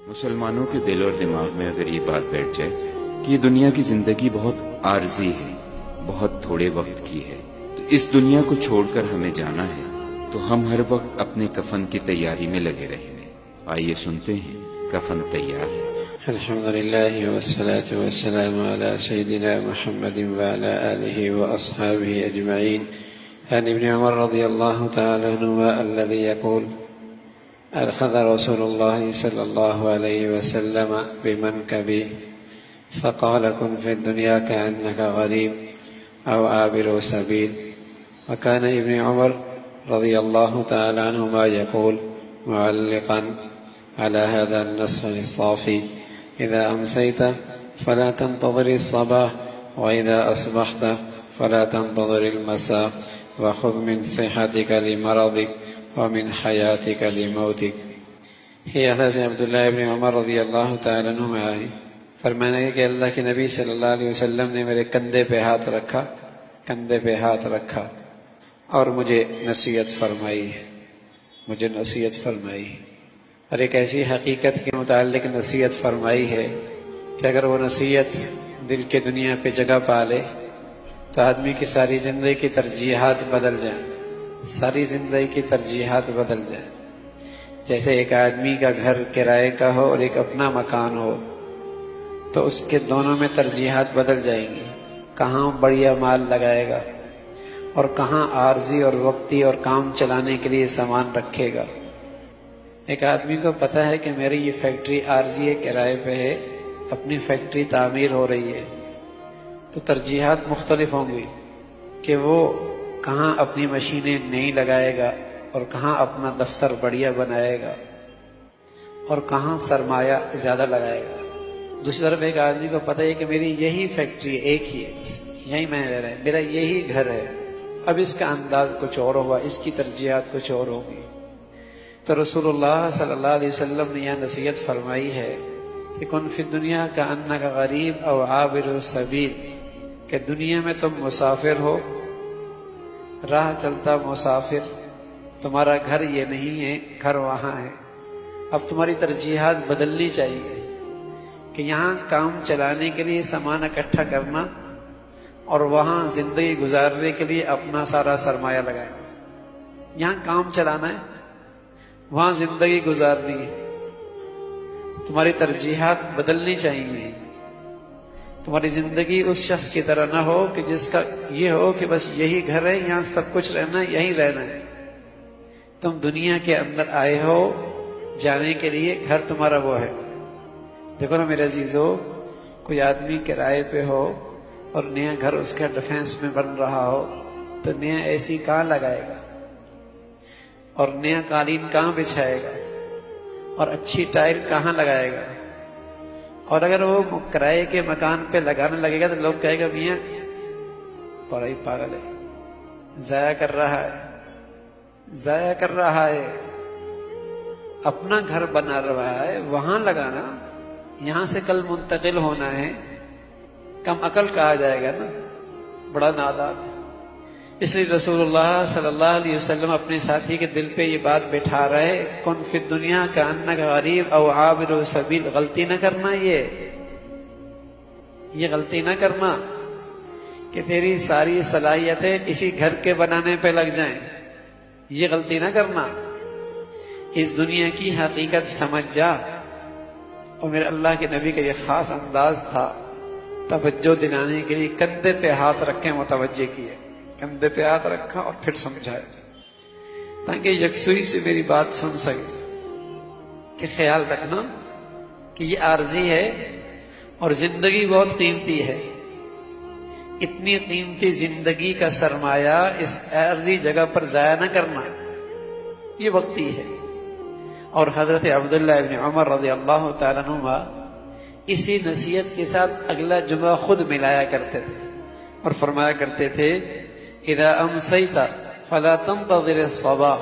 مسلمانوں کے دل اور دماغ میں اگر یہ بات بیٹھ جائے کہ یہ دنیا کی زندگی بہت عارضی ہے، بہت تھوڑے وقت کی ہے، تو اس دنیا کو چھوڑ کر ہمیں جانا ہے، تو ہم ہر وقت اپنے کفن کی تیاری میں لگے رہیں گے۔ آئیے سنتے ہیں کفن تیار ہے۔ الحمد لله والصلاة والسلام على سيدنا محمد وعلى آله وأصحابه أجمعين. عن ابن عمر رضي الله تعالى عنهما الذي يقول: أخذ رسول الله صلى الله عليه وسلم بمنكبي فقال: كن في الدنيا كأنك غريب أو عابر سبيل. وكان ابن عمر رضي الله تعالى عنهما يقول معلقا على هذا النص الصافي: إذا أمسيت فلا تنتظر الصباح، وإذا أصبحت فلا تنتظر المساء، وخذ من صحتك لمرضك ومن حياتك لموتك۔ یہ حضرت عبداللہ ابن عمر رضی اللہ تعالیٰ عنہ میں آئے، فرمانے کہ اللہ کے نبی صلی اللہ علیہ وسلم نے میرے کندھے پہ ہاتھ رکھا اور مجھے نصیحت فرمائی اور ایک ایسی حقیقت کے متعلق نصیحت فرمائی ہے کہ اگر وہ نصیحت دل کے دنیا پہ جگہ پا لے تو آدمی کی ساری زندگی کی ترجیحات بدل جائیں۔ جیسے ایک آدمی کا گھر کرائے کا ہو اور ایک اپنا مکان ہو تو اس کے دونوں میں ترجیحات بدل جائیں گی، کہاں بڑھیا مال لگائے گا اور کہاں عارضی اور وقتی اور کام چلانے کے لیے سامان رکھے گا۔ ایک آدمی کو پتہ ہے کہ میری یہ فیکٹری عارضی ہے، کرائے پہ ہے، اپنی فیکٹری تعمیر ہو رہی ہے، تو ترجیحات مختلف ہوں گی کہ وہ کہاں اپنی مشینیں نئی لگائے گا اور کہاں اپنا دفتر بڑھیا بنائے گا اور کہاں سرمایہ زیادہ لگائے گا۔ دوسری طرف ایک آدمی کو پتہ ہے کہ میری یہی فیکٹری ایک ہی ہے، یہی میں رہ رہا ہے، میرا یہی گھر ہے، اب اس کا انداز کچھ اور ہوگا، اس کی ترجیحات کچھ اور ہوگی۔ تو رسول اللہ صلی اللہ علیہ وسلم نے یہ نصیحت فرمائی ہے کہ کن فی الدنیا کأنک غریب او عابر سبیل، کہ دنیا میں تم مسافر ہو، راہ چلتا مسافر، تمہارا گھر یہ نہیں ہے، گھر وہاں ہے۔ اب تمہاری ترجیحات بدلنی چاہیے کہ یہاں کام چلانے کے لیے سامان اکٹھا کرنا اور وہاں زندگی گزارنے کے لیے اپنا سارا سرمایہ لگانا۔ یہاں کام چلانا ہے، وہاں زندگی گزارنی ہے۔ تمہاری ترجیحات بدلنی چاہیے۔ تمہاری زندگی اس شخص کی طرح نہ ہو کہ جس کا یہ ہو کہ بس یہی گھر ہے، یہاں سب کچھ رہنا ہے، یہیں رہنا ہے۔ تم دنیا کے اندر آئے ہو جانے کے لیے، گھر تمہارا وہ ہے۔ دیکھو نا میرے عزیزو، کوئی آدمی کرائے پہ ہو اور نیا گھر اس کا ڈیفینس میں بن رہا ہو تو نیا اے سی کہاں لگائے گا اور نیا قالین کہاں بچھائے گا اور اچھی ٹائل کہاں لگائے گا؟ اور اگر وہ کرائے کے مکان پہ لگانے لگے گا تو لوگ کہے گا میاں بڑا ہی پاگل ہے، ضائع کر رہا ہے، اپنا گھر بنا رہا ہے، وہاں لگانا، یہاں سے کل منتقل ہونا ہے، کم عقل کہا جائے گا نا، بڑا نادان۔ اس لیے رسول اللہ صلی اللہ علیہ وسلم اپنے ساتھی کے دل پہ یہ بات بٹھا رہے، کن فی الدنیا کأنک غریب او عابر سبیل۔ غلطی نہ کرنا، یہ غلطی نہ کرنا کہ تیری ساری صلاحیتیں اسی گھر کے بنانے پہ لگ جائیں، یہ غلطی نہ کرنا۔ اس دنیا کی حقیقت سمجھ جا۔ اور میرے اللہ کے نبی کا یہ خاص انداز تھا توجہ دلانے کے لیے، کندھے پہ ہاتھ رکھے متوجہ کیے، کندھے پہ ہاتھ رکھا اور پھر سمجھایا تاکہ یکسوئی سے میری بات سن سکے کہ خیال رکھنا کہ یہ عارضی ہے اور زندگی بہت قیمتی ہے۔ اتنی قیمتی زندگی کا سرمایہ اس عارضی جگہ پر ضائع نہ کرنا، یہ وقتی ہے۔ اور حضرت عبداللہ ابن عمر رضی اللہ تعالیٰ عنہما اسی نصیحت کے ساتھ اگلا جمعہ خود ملایا کرتے تھے اور فرمایا کرتے تھے: اذا امسیت فلا تنتظر الصباح،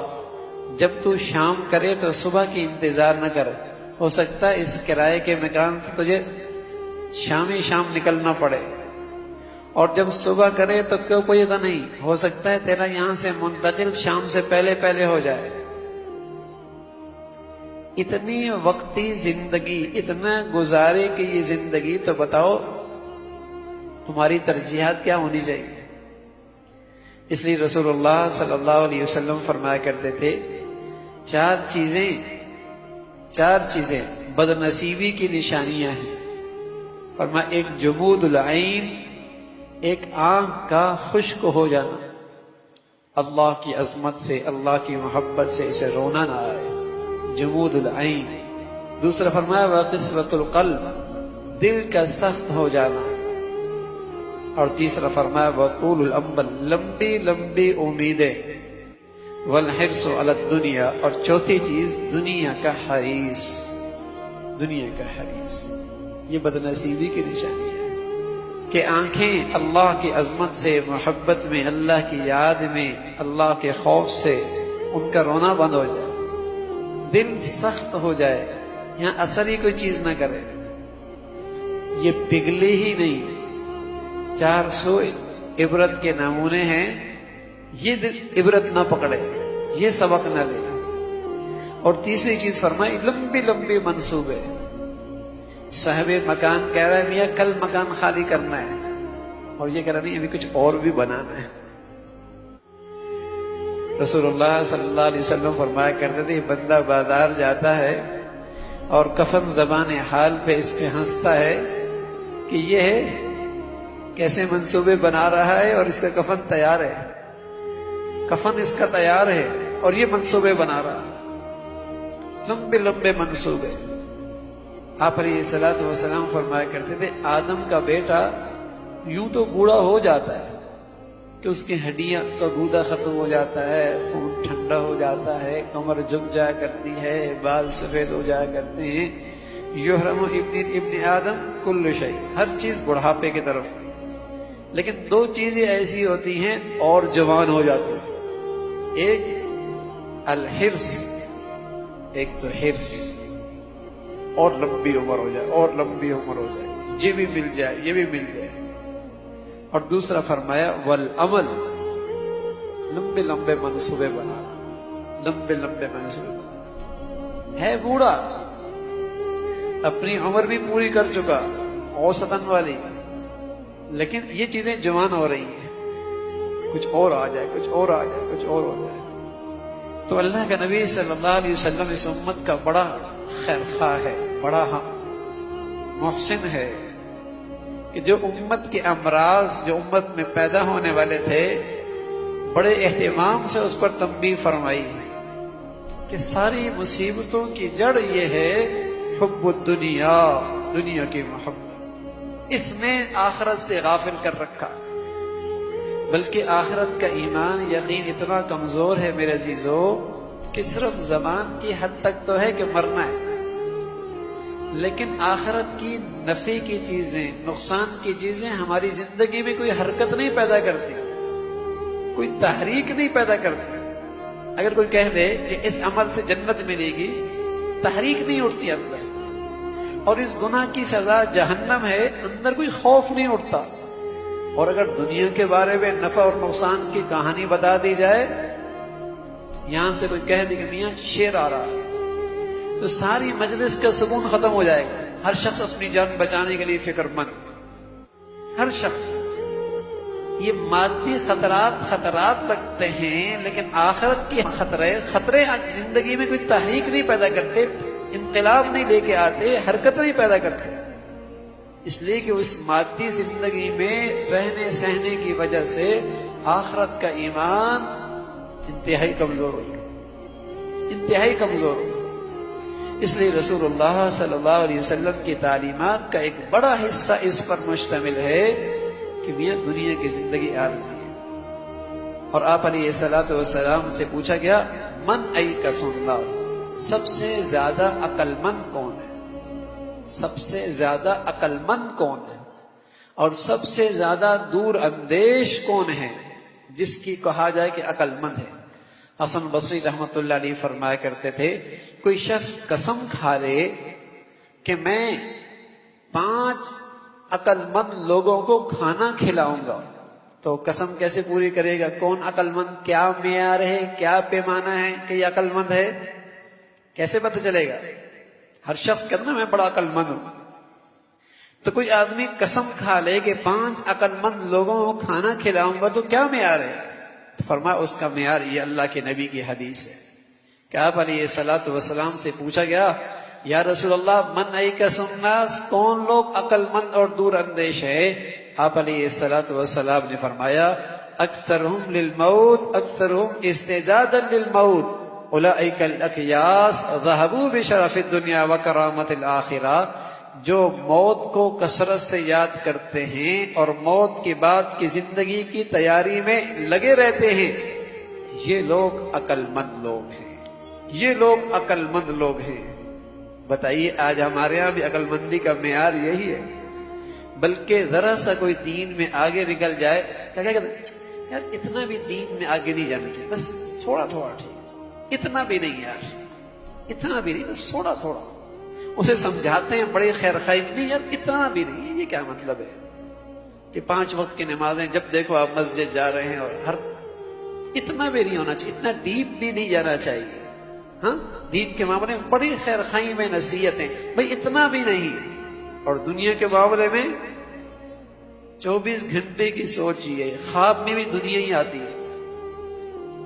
جب تو شام کرے تو صبح کی انتظار نہ کر، ہو سکتا ہے اس کرائے کے مکان سے تجھے شام ہی شام نکلنا پڑے، اور جب صبح کرے تو کوئی غم نہیں، ہو سکتا ہے تیرا یہاں سے منتقل شام سے پہلے ہو جائے۔ اتنی وقتی زندگی اتنا گزارے کہ یہ زندگی، تو بتاؤ تمہاری ترجیحات کیا ہونی چاہیے؟ اس لیے رسول اللہ صلی اللہ علیہ وسلم فرمایا کرتے تھے چار چیزیں بد نصیبی کی نشانیاں ہیں۔ فرمایا ایک جمود العین، ایک آنکھ کا خشک ہو جانا، اللہ کی عظمت سے اللہ کی محبت سے اسے رونا نہ آئے، جمود العین۔ دوسرا فرمایا وقسوۃ القلب، دل کا سخت ہو جانا، اور تیسرا فرمایا وطول الامل، لمبی لمبی امیدیں، والحرص علی الدنیا، اور چوتھی چیز دنیا کا حریص، دنیا کا حریص۔ یہ بدنصیبی کی نشانی ہے کہ آنکھیں اللہ کی عظمت سے، محبت میں، اللہ کی یاد میں، اللہ کے خوف سے ان کا رونا بند ہو جائے، دل سخت ہو جائے، یہاں اثر ہی کوئی چیز نہ کرے، یہ پگھلے ہی نہیں۔ 400 عبرت کے نمونے ہیں، یہ عبرت نہ پکڑے، یہ سبق نہ لے۔ اور تیسری چیز فرمائی لمبی لمبی منصوبے۔ صاحب مکان کہہ رہا ہے میاں کل مکان خالی کرنا ہے، اور یہ کہہ رہا نہیں ابھی کچھ اور بھی بنانا ہے۔ رسول اللہ صلی اللہ علیہ وسلم فرمایا کرتے تھے بندہ بازار جاتا ہے اور کفن زبان حال پہ اس پہ ہنستا ہے کہ یہ ہے کیسے منصوبے بنا رہا ہے، اور اس کا کفن تیار ہے، کفن اس کا تیار ہے اور یہ منصوبے بنا رہا ہے، لمبے لمبے منصوبے۔ آپ علیہ الصلوۃ والسلام فرمایا کرتے تھے آدم کا بیٹا یوں تو بوڑھا ہو جاتا ہے کہ اس کی ہڈیاں کا گودا ختم ہو جاتا ہے، خون ٹھنڈا ہو جاتا ہے، کمر جھک جایا کرتی ہے، بال سفید ہو جایا کرتے ہیں۔ یحرم ابن آدم کل شیء، ہر چیز بڑھاپے کی طرف، لیکن دو چیزیں ایسی ہوتی ہیں اور جوان ہو جاتی ہیں، ایک الحرص، ایک تو حرص، اور لمبی عمر ہو جائے، اور لمبی عمر ہو جائے، یہ بھی مل جائے، یہ بھی مل جائے۔ اور دوسرا فرمایا والعمل، لمبے لمبے منصوبے بنا، لمبے لمبے منصوبے بنا۔ ہے بوڑھا، اپنی عمر بھی پوری کر چکا اوسطاً والی، لیکن یہ چیزیں جوان ہو رہی ہیں، کچھ اور آ جائے، کچھ اور آ جائے، کچھ اور ہو جائے۔ تو اللہ کا نبی صلی اللہ علیہ وسلم اس امت کا بڑا خیر خواہ ہے، بڑا محسن ہے کہ جو امت کے امراض جو امت میں پیدا ہونے والے تھے بڑے اہتمام سے اس پر تنبیہ فرمائی ہے کہ ساری مصیبتوں کی جڑ یہ ہے حب الدنیا، دنیا کی محبت۔ اس نے آخرت سے غافل کر رکھا، بلکہ آخرت کا ایمان یقین اتنا کمزور ہے میرے عزیزو کہ صرف زبان کی حد تک تو ہے کہ مرنا ہے، لیکن آخرت کی نفع کی چیزیں، نقصان کی چیزیں ہماری زندگی میں کوئی حرکت نہیں پیدا کرتی، کوئی تحریک نہیں پیدا کرتی۔ اگر کوئی کہہ دے کہ اس عمل سے جنت ملے گی، تحریک نہیں اٹھتی اندر، اور اس گناہ کی سزا جہنم ہے، اندر کوئی خوف نہیں اٹھتا۔ اور اگر دنیا کے بارے میں نفع اور نقصان کی کہانی بتا دی جائے، یہاں سے کوئی کہہ دے کہ میاں شیر آ رہا ہے، تو ساری مجلس کا سکون ختم ہو جائے گا، ہر شخص اپنی جان بچانے کے لیے فکر مند، ہر شخص۔ یہ مادی خطرات لگتے ہیں، لیکن آخرت کی خطرے زندگی میں کوئی تحریک نہیں پیدا کرتے، انقلاب نہیں لے کے آتے، حرکت نہیں پیدا کرتے، اس لیے کہ اس مادی زندگی میں رہنے سہنے کی وجہ سے آخرت کا ایمان انتہائی کمزور ہو گیا، انتہائی کمزور ہو گیا۔ اس لیے رسول اللہ صلی اللہ علیہ وسلم کی تعلیمات کا ایک بڑا حصہ اس پر مشتمل ہے کہ میاں دنیا کی زندگی عارضی ہے۔ اور آپ علیہ الصلوۃ والسلام سے پوچھا گیا من ایکس الناس، سب سے زیادہ عقل مند کون ہے، سب سے زیادہ عقل مند کون ہے، اور سب سے زیادہ دور اندیش کون ہے جس کی کہا جائے کہ عقل مند ہے۔ حسن بصری رحمت اللہ علیہ فرمایا کرتے تھے کوئی شخص قسم کھا لے کہ میں 5 عقل مند لوگوں کو کھانا کھلاؤں گا، تو قسم کیسے پوری کرے گا؟ کون عقل مند، کیا معیار ہے، کیا پیمانہ ہے کہ یہ عقل مند ہے؟ کیسے پتہ چلے گا؟ ہر شخص کہتا میں بڑا عقل مند ہوں، تو کوئی آدمی قسم کھا لے کہ 5 عقل مند لوگوں کو کھانا کھلاؤں گا تو کیا معیار ہے؟ تو فرمایا اس کا معیار یہ اللہ کے نبی کی حدیث ہے کہ آپ علیہ الصلوۃ والسلام سے پوچھا گیا یا رسول اللہ من ایکس الناس، کون لوگ عقل مند اور دور اندیش ہے؟ آپ علیہ الصلوۃ والسلام نے فرمایا اکثرہم للموت اکثرہم استعدادا للموت اولئک الاکیاس ذهبوا بشرف الدنیا وکرامت الآخرہ، جو موت کو کثرت سے یاد کرتے ہیں اور موت کے بعد کی زندگی کی تیاری میں لگے رہتے ہیں، یہ لوگ عقل مند لوگ ہیں، یہ لوگ عقل مند لوگ ہیں۔ بتائیے آج ہمارے ہاں بھی عقل مندی کا معیار یہی ہے؟ بلکہ ذرا سا کوئی دین میں آگے نکل جائے کیا کہتے ہیں یار اتنا بھی دین میں آگے نہیں جانا چاہیے، بس تھوڑا تھوڑا ٹھیک، اتنا بھی نہیں یار، اتنا بھی نہیں، بس تھوڑا تھوڑا۔ اسے سمجھاتے ہیں بڑے خیر خواہی، نہیں یار اتنا بھی نہیں، یہ کیا مطلب ہے کہ 5 وقت کی نمازیں جب دیکھو آپ مسجد جا رہے ہیں، اور ہر اتنا بھی نہیں ہونا چاہیے، اتنا ڈیپ بھی نہیں جانا چاہیے۔ ہاں دین کے معاملے میں بڑی خیر خواہی میں نصیحتیں، بھئی اتنا بھی نہیں، اور دنیا کے معاملے میں 24 گھنٹے کی سوچ ہی ہے، خواب میں بھی دنیا ہی آتی ہے،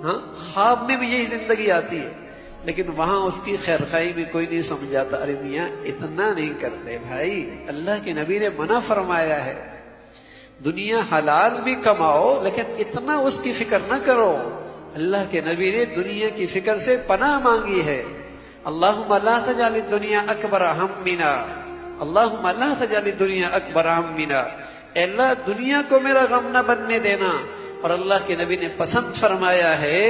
ہاں خواب میں بھی یہی زندگی آتی ہے، لیکن وہاں اس کی خیر خواہی میں کوئی نہیں سمجھاتا، ارے میاں اتنا نہیں کرتے بھائی، اللہ کے نبی نے منع فرمایا ہے، دنیا حلال بھی کماؤ لیکن اتنا اس کی فکر نہ کرو۔ اللہ کے نبی نے دنیا کی فکر سے پناہ مانگی ہے، اللہم لا تجعل الدنیا اکبر ہمنا، اللہم لا تجعل الدنیا اکبر ہمنا، اے اللہ دنیا کو میرا غم نہ بننے دینا۔ اور اللہ کے نبی نے پسند فرمایا ہے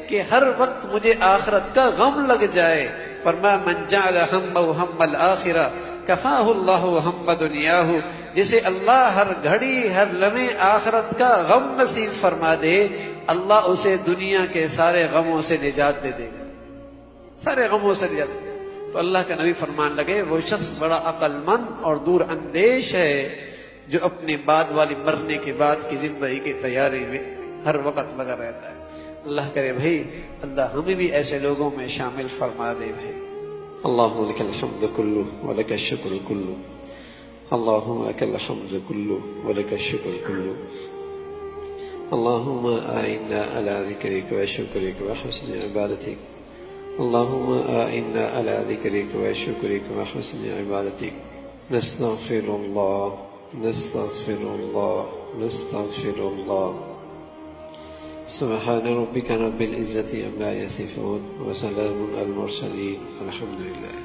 کہ ہر وقت مجھے آخرت کا غم لگ جائے، فرمایا من جعل ہمہ ہم الآخرہ کفاہ اللہ ہم دنیاہ، جسے اللہ ہر گھڑی ہر لمحے آخرت کا غم نصیب فرما دے، اللہ اسے دنیا کے سارے غموں سے نجات دے دے گا، سارے غموں سے نجات دے گا۔ تو اللہ کا نبی فرمان لگے وہ شخص بڑا عقل مند اور دور اندیش ہے جو اپنے بعد والی مرنے کے بعد کی زندگی کی تیاری میں ہر وقت لگا رہتا ہے۔ اللہ کرے بھائی اللہ ہمیں بھی ایسے لوگوں میں شامل فرما دے بھائی۔ اللہم لک الحمد کلہ ولک الشکر کلہ، اللہم لک الحمد کلہ ولک الشکر کلہ، اللہم اعنا علی ذکرک وشکرک وحسن عبادتک، اللہم اعنا علی ذکرک وشکرک وحسن عبادتک، نستغفر اللہ نستغفر اللہ نستغفر اللہ، سبحان ربک رب العزة عما یصفون وسلام علی المرسلین، الحمد للہ۔